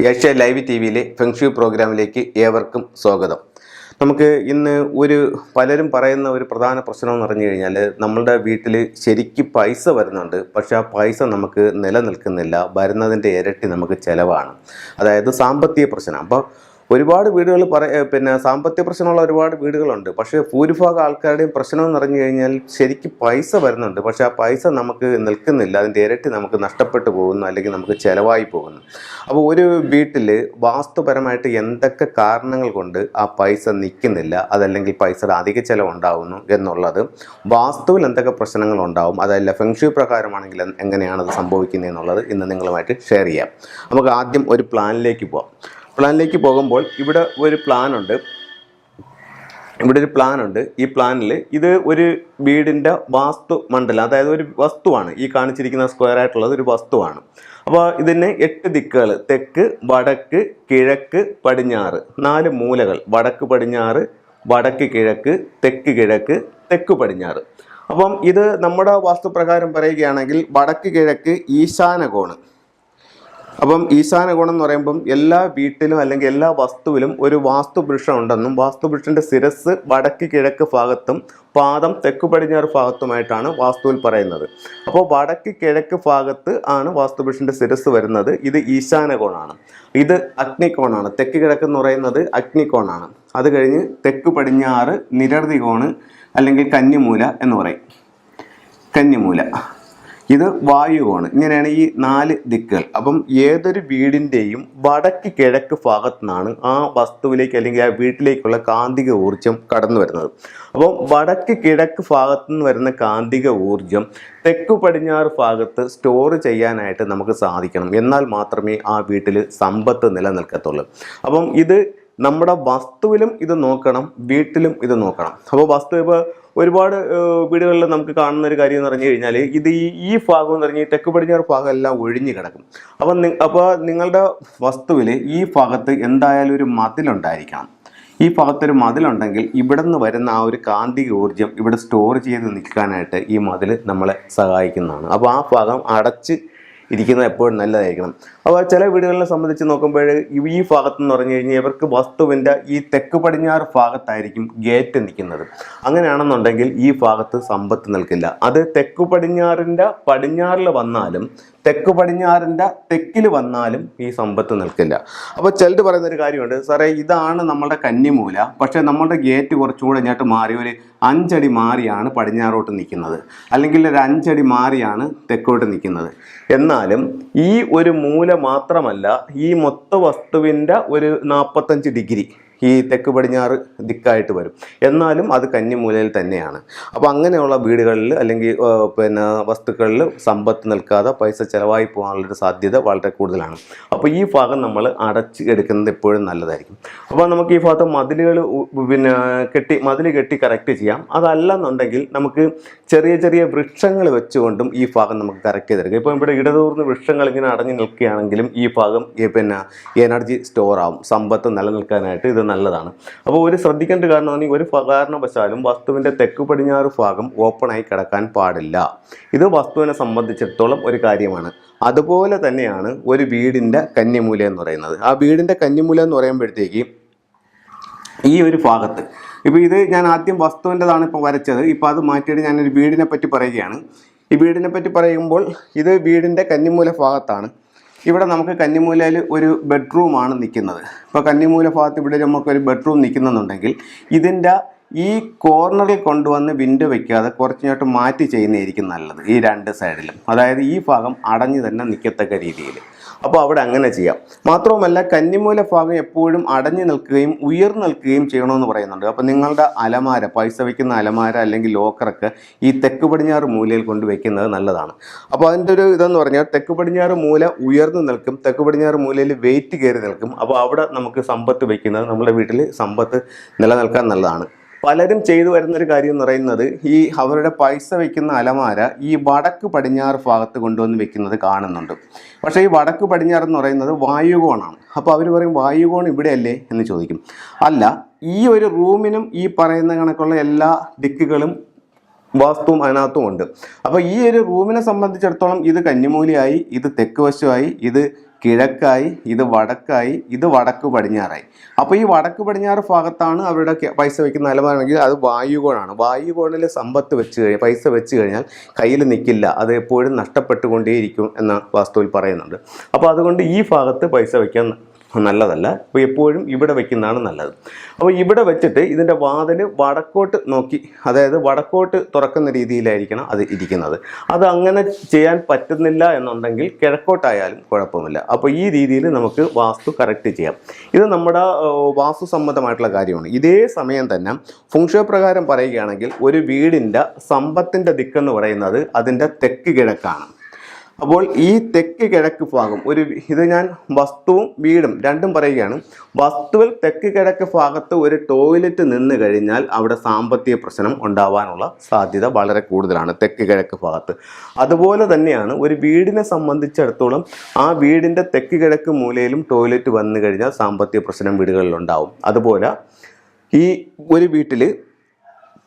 Asia live T വിയിലെ feng shui പ്രോഗ്രാമിലേക്ക് ഏവർക്കും സ്വാഗതം. നമുക്ക് ഇന്ന് പലരും പറയുന്ന ഒരു പ്രധാന പ്രശ്നം എന്ന് പറഞ്ഞു കഴിഞ്ഞാൽ, നമ്മളുടെ വീട്ടിൽ ശരിക്കും പൈസ വരുന്നുണ്ട്, പക്ഷെ ആ പൈസ നമുക്ക് നിലനിൽക്കുന്നില്ല, വരുന്നതിൻ്റെ ഇരട്ടി നമുക്ക് ചിലവാണ്. അതായത് സാമ്പത്തിക പ്രശ്നം. അപ്പോൾ ഒരുപാട് വീടുകൾ സാമ്പത്തിക പ്രശ്നമുള്ള ഒരുപാട് വീടുകളുണ്ട്. പക്ഷേ ഭൂരിഭാഗം ആൾക്കാരുടെയും പ്രശ്നം എന്ന് പറഞ്ഞു കഴിഞ്ഞാൽ ശരിക്കും പൈസ വരുന്നുണ്ട്, പക്ഷേ ആ പൈസ നമുക്ക് നിൽക്കുന്നില്ല, അതിൻ്റെ ഇരട്ടി നമുക്ക് നഷ്ടപ്പെട്ടു പോകുന്നു, അല്ലെങ്കിൽ നമുക്ക് ചിലവായി പോകുന്നു. അപ്പോൾ ഒരു വീട്ടിൽ വാസ്തുപരമായിട്ട് എന്തൊക്കെ കാരണങ്ങൾ കൊണ്ട് ആ പൈസ നിൽക്കുന്നില്ല, അതല്ലെങ്കിൽ പൈസയുടെ അധിക ചിലവുണ്ടാകുന്നു എന്നുള്ളത്, വാസ്തുവിൽ എന്തൊക്കെ പ്രശ്നങ്ങൾ ഉണ്ടാവും, അതല്ല ഫെങ്ഷു പ്രകാരമാണെങ്കിൽ എങ്ങനെയാണത് സംഭവിക്കുന്നത് എന്നുള്ളത് ഇന്ന് നിങ്ങളുമായിട്ട് ഷെയർ ചെയ്യാം. നമുക്ക് ആദ്യം ഒരു പ്ലാനിലേക്ക് പോകാം. പ്ലാനിലേക്ക് പോകുമ്പോൾ ഇവിടെ ഒരു പ്ലാനുണ്ട്. ഈ പ്ലാനിൽ ഇത് ഒരു വീടിൻ്റെ വാസ്തു മണ്ഡലം, അതായത് ഒരു വസ്തുവാണ്. ഈ കാണിച്ചിരിക്കുന്ന സ്ക്വയർ ആയിട്ടുള്ളത് ഒരു വസ്തുവാണ്. അപ്പോൾ ഇതിന് 8 ദിക്കുകൾ: തെക്ക്, വടക്ക്, കിഴക്ക്, പടിഞ്ഞാറ്, 4 മൂലകൾ: വടക്ക് പടിഞ്ഞാറ്, വടക്ക് കിഴക്ക്, തെക്ക് കിഴക്ക്, തെക്ക് പടിഞ്ഞാറ്. അപ്പം ഇത് നമ്മുടെ വാസ്തുപ്രകാരം പറയുകയാണെങ്കിൽ വടക്ക് കിഴക്ക് ഈശാന കോണ്. അപ്പം ഈശാന കോണം എന്ന് പറയുമ്പം എല്ലാ വീട്ടിലും അല്ലെങ്കിൽ എല്ലാ വസ്തുവിലും ഒരു വാസ്തുപുരുഷൻ ഉണ്ടെന്നും, വാസ്തുപുരുഷന്റെ ശിരസ് വടക്ക് കിഴക്ക് ഭാഗത്തും പാദം തെക്ക് പടിഞ്ഞാറ് ഭാഗത്തുമായിട്ടാണ് വാസ്തുവിൽ പറയുന്നത്. അപ്പോൾ വടക്ക് കിഴക്ക് ഭാഗത്ത് ആണ് വാസ്തുപുരുഷന്റെ ശിരസ് വരുന്നത്. ഇത് ഈശാന കോണാണ്. ഇത് അഗ്നികോണാണ്. തെക്ക് കിഴക്ക് എന്ന് പറയുന്നത് അഗ്നികോണാണ്. അത് കഴിഞ്ഞ് തെക്ക് പടിഞ്ഞാറ് നിരർതി കോണ്, അല്ലെങ്കിൽ കന്നിമൂല എന്ന് പറയും. കന്നിമൂല, ഇത് വായുകോണ്. ഇങ്ങനെയാണ് ഈ 4 ദിക്കുകൾ. അപ്പം ഏതൊരു വീടിൻ്റെയും വടക്ക് കിഴക്ക് ഭാഗത്തു നിന്നാണ് ആ വസ്തുവിലേക്ക് അല്ലെങ്കിൽ ആ വീട്ടിലേക്കുള്ള കാന്തിക ഊർജം കടന്നു വരുന്നത്. അപ്പം വടക്ക് കിഴക്ക് ഭാഗത്തു നിന്ന് വരുന്ന കാന്തിക ഊർജം തെക്ക് പടിഞ്ഞാറ് ഭാഗത്ത് സ്റ്റോർ ചെയ്യാനായിട്ട് നമുക്ക് സാധിക്കണം. എന്നാൽ മാത്രമേ ആ വീട്ടിൽ സമ്പത്ത് നിലനിൽക്കത്തുള്ളൂ. അപ്പം ഇത് നമ്മുടെ വസ്തുവിലും ഇത് നോക്കണം, വീട്ടിലും ഇത് നോക്കണം. അപ്പോൾ ഇപ്പോൾ ഒരുപാട് വീടുകളിൽ നമുക്ക് കാണുന്ന ഒരു കാര്യം എന്ന് പറഞ്ഞു കഴിഞ്ഞാൽ, ഇത് ഈ ഭാഗം എന്ന് പറഞ്ഞാൽ തെക്ക് പടിഞ്ഞാറ് ഭാഗം എല്ലാം ഒഴിഞ്ഞു കിടക്കും. അപ്പോൾ നിങ്ങളുടെ വസ്തുവിൽ ഈ ഭാഗത്ത് എന്തായാലും ഒരു മതിലുണ്ടായിരിക്കണം. ഈ ഭാഗത്തൊരു മതിലുണ്ടെങ്കിൽ ഇവിടെ നിന്ന് വരുന്ന ആ ഒരു കാന്തിക ഊർജം ഇവിടെ സ്റ്റോർ ചെയ്ത് നിൽക്കാനായിട്ട് ഈ മതിൽ നമ്മളെ സഹായിക്കുന്നതാണ്. അപ്പോൾ ആ ഭാഗം അടച്ച് ഇരിക്കുന്നത് എപ്പോഴും നല്ലതായിരിക്കണം. അപ്പോൾ ചില വീടുകളെ സംബന്ധിച്ച് നോക്കുമ്പോൾ ഈ ഭാഗത്തെന്ന് പറഞ്ഞു കഴിഞ്ഞാൽ ഇവർക്ക് വസ്തുവിൻ്റെ ഈ തെക്ക് പടിഞ്ഞാറ് ഭാഗത്തായിരിക്കും ഗേറ്റ് നിൽക്കുന്നത്. അങ്ങനെയാണെന്നുണ്ടെങ്കിൽ ഈ ഭാഗത്ത് സമ്പത്ത് നിൽക്കില്ല. അത് തെക്ക് പടിഞ്ഞാറിൻ്റെ പടിഞ്ഞാറിൽ വന്നാലും തെക്ക് പടിഞ്ഞാറിൻ്റെ തെക്കിൽ വന്നാലും ഈ സമ്പത്ത് നിൽക്കില്ല. അപ്പോൾ ചിലർ പറയുന്നൊരു കാര്യമുണ്ട്, സാറേ ഇതാണ് നമ്മളുടെ കന്നിമൂല, പക്ഷേ നമ്മളുടെ ഗേറ്റ് കുറച്ചുകൂടെ ഇങ്ങോട്ട് മാറി ഒരു 5 അടി മാറിയാണ് പടിഞ്ഞാറോട്ട് നിൽക്കുന്നത്, അല്ലെങ്കിൽ ഒരു 5 അടി മാറിയാണ് തെക്കോട്ട് നിൽക്കുന്നത്. എന്നാലും ഈ ഒരു മൂല മാത്രമല്ല, ഈ മൊത്ത വസ്തുവിൻ്റെ ഒരു 45 ഡിഗ്രി ഈ തെക്ക് പടിഞ്ഞാറ് ദിക്കായിട്ട് വരും. എന്നാലും അത് കന്നിമൂലയിൽ തന്നെയാണ്. അപ്പോൾ അങ്ങനെയുള്ള വീടുകളിൽ അല്ലെങ്കിൽ വസ്തുക്കളിൽ സമ്പത്ത് നിൽക്കാതെ പൈസ ചിലവായി പോകാനുള്ളൊരു സാധ്യത വളരെ കൂടുതലാണ്. അപ്പോൾ ഈ ഭാഗം നമ്മൾ അടച്ച് എടുക്കുന്നത് എപ്പോഴും നല്ലതായിരിക്കും. അപ്പോൾ നമുക്ക് ഈ ഭാഗത്ത് മതിൽ കെട്ടി കറക്റ്റ് ചെയ്യാം. അതല്ലെന്നുണ്ടെങ്കിൽ നമുക്ക് ചെറിയ ചെറിയ വൃക്ഷങ്ങൾ വെച്ചുകൊണ്ടും ഈ ഭാഗം നമുക്ക് കറക്റ്റ് ചെയ്തെടുക്കാം. ഇപ്പോൾ ഇവിടെ ഇടതൂർന്ന് വൃക്ഷങ്ങൾ ഇങ്ങനെ അടഞ്ഞു നിൽക്കുകയാണെങ്കിലും ഈ ഭാഗം എനർജി സ്റ്റോർ ആവും, സമ്പത്ത് നിലനിൽക്കാനായിട്ട് ഇത് നല്ലതാണ്. അപ്പോൾ ഒരു ശ്രദ്ധിക്കേണ്ട കാരണം, ഒരു കാരണവശാലും വസ്തുവിൻ്റെ തെക്ക് പടിഞ്ഞാറ് ഭാഗം ഓപ്പണായി കിടക്കാൻ പാടില്ല. ഇത് വസ്തുവിനെ സംബന്ധിച്ചിടത്തോളം ഒരു കാര്യമാണ്. അതുപോലെ തന്നെയാണ് ഒരു വീടിൻ്റെ കന്നിമൂല എന്ന് പറയുന്നത്. ആ വീടിൻ്റെ കന്നിമൂല എന്ന് പറയുമ്പോഴത്തേക്ക് ഈ ഒരു ഭാഗത്ത്, ഇപ്പോൾ ഇത് ഞാൻ ആദ്യം വസ്തുവിൻ്റെതാണ് ഇപ്പോൾ വരച്ചത്. ഇപ്പോൾ അത് മാറ്റിയിട്ട് ഞാനൊരു വീടിനെ പറ്റി പറയുകയാണ്. ഈ വീടിനെ പറ്റി പറയുമ്പോൾ ഇത് വീടിൻ്റെ കന്നിമൂല ഭാഗത്താണ്. ഇവിടെ നമുക്ക് കന്നിമൂലയിൽ ഒരു ബെഡ്റൂമാണ് നിൽക്കുന്നത്. ഇപ്പോൾ കന്നിമൂല ഭാഗത്ത് ഇവിടെ നമുക്കൊരു ബെഡ്റൂം നിൽക്കുന്നുണ്ടെങ്കിൽ ഇതിൻ്റെ ഈ കോർണറിൽ കൊണ്ടുവന്ന് വിൻഡോ വയ്ക്കാതെ കുറച്ചിങ്ങോട്ട് മാറ്റി ചെയ്യുന്നതായിരിക്കും നല്ലത്, ഈ 2 സൈഡിലും. അതായത് ഈ ഭാഗം അടഞ്ഞു തന്നെ നിൽക്കത്തക്ക രീതിയിൽ. അപ്പോൾ അവിടെ അങ്ങനെ ചെയ്യാം. മാത്രവുമല്ല കന്നിമൂല ഭാഗം എപ്പോഴും അടഞ്ഞു നിൽക്കുകയും ഉയർന്നു നിൽക്കുകയും ചെയ്യണമെന്ന് പറയുന്നുണ്ട്. അപ്പോൾ നിങ്ങളുടെ അലമാര, പൈസ വയ്ക്കുന്ന അലമാര അല്ലെങ്കിൽ ലോക്കറൊക്കെ ഈ തെക്ക് പടിഞ്ഞാറ് മൂലയിൽ കൊണ്ട് വയ്ക്കുന്നത് നല്ലതാണ്. അപ്പോൾ അതിൻ്റെ ഒരു ഇതെന്ന് പറഞ്ഞാൽ തെക്ക് പടിഞ്ഞാറ് മൂല ഉയർന്നു നിൽക്കും, തെക്ക് പടിഞ്ഞാറ് മൂലയിൽ വെയിറ്റ് കയറി നിൽക്കും. അപ്പോൾ അവിടെ നമുക്ക് സമ്പത്ത് വയ്ക്കുന്നത് നമ്മുടെ വീട്ടിൽ സമ്പത്ത് നിലനിൽക്കാൻ നല്ലതാണ്. പലരും ചെയ്തു വരുന്നൊരു കാര്യം എന്ന് പറയുന്നത്, ഈ അവരുടെ പൈസ വയ്ക്കുന്ന അലമാര ഈ വടക്ക് പടിഞ്ഞാറ് ഭാഗത്ത് കൊണ്ടുവന്ന് വെക്കുന്നത് കാണുന്നുണ്ട്. പക്ഷേ ഈ വടക്ക് പടിഞ്ഞാറ് എന്ന് പറയുന്നത് വായുകോണാണ്. അപ്പോൾ അവർ പറയും വായുകോൺ ഇവിടെയല്ലേ എന്ന് ചോദിക്കും. അല്ല, ഈ ഒരു റൂമിനും ഈ പറയുന്ന കണക്കുള്ള എല്ലാ ദിക്കുകളും വാസ്തുവും അതിനകത്തും ഉണ്ട്. അപ്പോൾ ഈ ഒരു റൂമിനെ സംബന്ധിച്ചിടത്തോളം ഇത് കന്നിമൂലയായി, ഇത് തെക്ക് വശമായി, ഇത് കിഴക്കായി, ഇത് വടക്കായി, ഇത് വടക്ക് പടിഞ്ഞാറായി. അപ്പോൾ ഈ വടക്ക് പടിഞ്ഞാറ് ഭാഗത്താണ് അവരുടെ പൈസ വെക്കുന്ന നിലവാരമെങ്കിൽ അത് വായുകോണാണ്. വായുകോണിൽ സമ്പത്ത് പൈസ വെച്ച് കഴിഞ്ഞാൽ കയ്യിൽ നിൽക്കില്ല, അത് എപ്പോഴും നഷ്ടപ്പെട്ടുകൊണ്ടേയിരിക്കും എന്ന വാസ്തുവിൽ പറയുന്നുണ്ട്. അപ്പോൾ അതുകൊണ്ട് ഈ ഭാഗത്ത് പൈസ വയ്ക്കാൻ നല്ലതല്ല. അപ്പോൾ എപ്പോഴും ഇവിടെ വെക്കുന്നതാണ് നല്ലത്. അപ്പോൾ ഇവിടെ വെച്ചിട്ട് ഇതിൻ്റെ വാതിൽ വടക്കോട്ട് നോക്കി, അതായത് വടക്കോട്ട് തുറക്കുന്ന രീതിയിലായിരിക്കണം അത് ഇരിക്കുന്നത്. അത് അങ്ങനെ ചെയ്യാൻ പറ്റുന്നില്ല എന്നുണ്ടെങ്കിൽ കിഴക്കോട്ടായാലും കുഴപ്പമില്ല. അപ്പോൾ ഈ രീതിയിൽ നമുക്ക് വാസ്തു കറക്റ്റ് ചെയ്യാം. ഇത് നമ്മുടെ വാസ്തു സംബന്ധമായിട്ടുള്ള കാര്യമാണ്. ഇതേ സമയം തന്നെ ഫെങ്ഷുവി പ്രകാരം പറയുകയാണെങ്കിൽ ഒരു വീടിൻ്റെ സമ്പത്തിൻ്റെ ദിക്കെന്ന് പറയുന്നത് അതിൻ്റെ തെക്ക് കിഴക്കാണ്. അപ്പോൾ ഈ തെക്ക് കിഴക്ക് ഭാഗം ഇത് ഞാൻ വസ്തുവും വീടും രണ്ടും പറയുകയാണ്. വസ്തുവിൽ തെക്ക് കിഴക്ക് ഭാഗത്ത് ഒരു ടോയ്ലറ്റ് നിന്ന് കഴിഞ്ഞാൽ അവിടെ സാമ്പത്തിക പ്രശ്നം ഉണ്ടാവാനുള്ള സാധ്യത വളരെ കൂടുതലാണ് തെക്ക് കിഴക്ക് ഭാഗത്ത്. അതുപോലെ തന്നെയാണ് ഒരു വീടിനെ സംബന്ധിച്ചിടത്തോളം ആ വീടിൻ്റെ തെക്ക് കിഴക്ക് മൂലയിലും ടോയ്ലറ്റ് വന്നു കഴിഞ്ഞാൽ സാമ്പത്തിക പ്രശ്നം വീടുകളിലുണ്ടാവും. അതുപോലെ ഈ ഒരു വീട്ടിൽ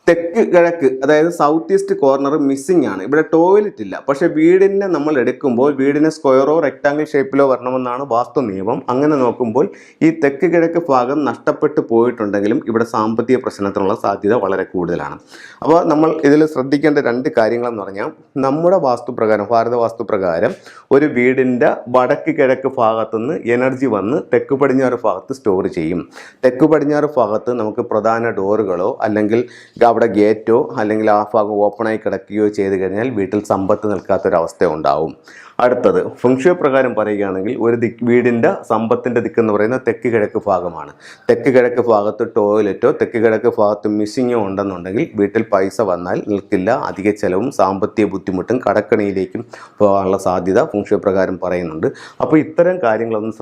തെക്ക് കിഴക്ക്, അതായത് സൗത്ത് ഈസ്റ്റ് കോർണർ മിസ്സിംഗ് ആണ്. ഇവിടെ ടോയ്ലറ്റ് ഇല്ല. പക്ഷേ വീടിനെ നമ്മൾ എടുക്കുമ്പോൾ വീടിനെ സ്ക്വയറോ റെക്ടാങ്കിൾ ഷേപ്പിലോ വരണമെന്നാണ് വാസ്തു നിയമം. അങ്ങനെ നോക്കുമ്പോൾ ഈ തെക്ക് കിഴക്ക് ഭാഗം നഷ്ടപ്പെട്ടു പോയിട്ടുണ്ടെങ്കിലും ഇവിടെ സാമ്പത്തിക പ്രശ്നത്തിനുള്ള സാധ്യത വളരെ കൂടുതലാണ്. അപ്പോൾ നമ്മൾ ഇതിൽ ശ്രദ്ധിക്കേണ്ട രണ്ട് കാര്യങ്ങളെന്ന് പറഞ്ഞാൽ, നമ്മുടെ വാസ്തുപ്രകാരം, ഭാരത വാസ്തുപ്രകാരം ഒരു വീടിൻ്റെ വടക്ക് കിഴക്ക് ഭാഗത്തുനിന്ന് എനർജി വന്ന് തെക്ക് പടിഞ്ഞാറ് ഭാഗത്ത് സ്റ്റോർ ചെയ്യും. തെക്ക് പടിഞ്ഞാറ് ഭാഗത്ത് നമുക്ക് പ്രധാന ഡോറുകളോ അല്ലെങ്കിൽ അവിടെ ഗേറ്റോ അല്ലെങ്കിൽ ആ ഭാഗം ഓപ്പണായി കിടക്കുകയോ ചെയ്ത് കഴിഞ്ഞാൽ വീട്ടിൽ സമ്പത്ത് നിൽക്കാത്തൊരവസ്ഥ ഉണ്ടാവും. അടുത്തത് ഫെങ്ഷുവി പ്രകാരം പറയുകയാണെങ്കിൽ ഒരു വീടിൻ്റെ സമ്പത്തിൻ്റെ ദിക്കെന്ന് പറയുന്നത് തെക്ക് കിഴക്ക് ഭാഗമാണ്. തെക്ക് കിഴക്ക് ഭാഗത്ത് ടോയ്ലറ്റോ തെക്ക് കിഴക്ക് ഭാഗത്ത് മിസ്സിങ്ങോ ഉണ്ടെന്നുണ്ടെങ്കിൽ വീട്ടിൽ പൈസ വന്നാൽ നിൽക്കില്ല, അധിക ചെലവും സാമ്പത്തിക ബുദ്ധിമുട്ടും കടക്കണിയിലേക്കും പോകാനുള്ള സാധ്യത ഫെങ്ഷുവി പ്രകാരം പറയുന്നുണ്ട്. അപ്പോൾ ഇത്തരം കാര്യങ്ങളൊന്ന്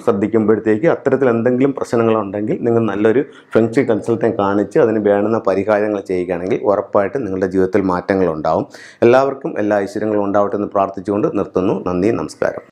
ശ്രദ്ധിക്കുമ്പോഴത്തേക്ക് അത്തരത്തിൽ എന്തെങ്കിലും പ്രശ്നങ്ങളുണ്ടെങ്കിൽ നിങ്ങൾ നല്ലൊരു ഫെങ്ഷുവി കൺസൾട്ടൻറ്റ് കാണിച്ച് അതിന് വേണ്ടുന്ന പരിഹാരങ്ങൾ ചെയ്യുകയാണെങ്കിൽ ഉറപ്പായിട്ടും നിങ്ങളുടെ ജീവിതത്തിൽ മാറ്റങ്ങളുണ്ടാവും. എല്ലാവർക്കും എല്ലാ ഐശ്വര്യങ്ങളും ഉണ്ടാവട്ടെ എന്ന് പ്രാർത്ഥിച്ചുകൊണ്ട് നിർത്തുന്നു. നന്ദി, നമസ്കാരം.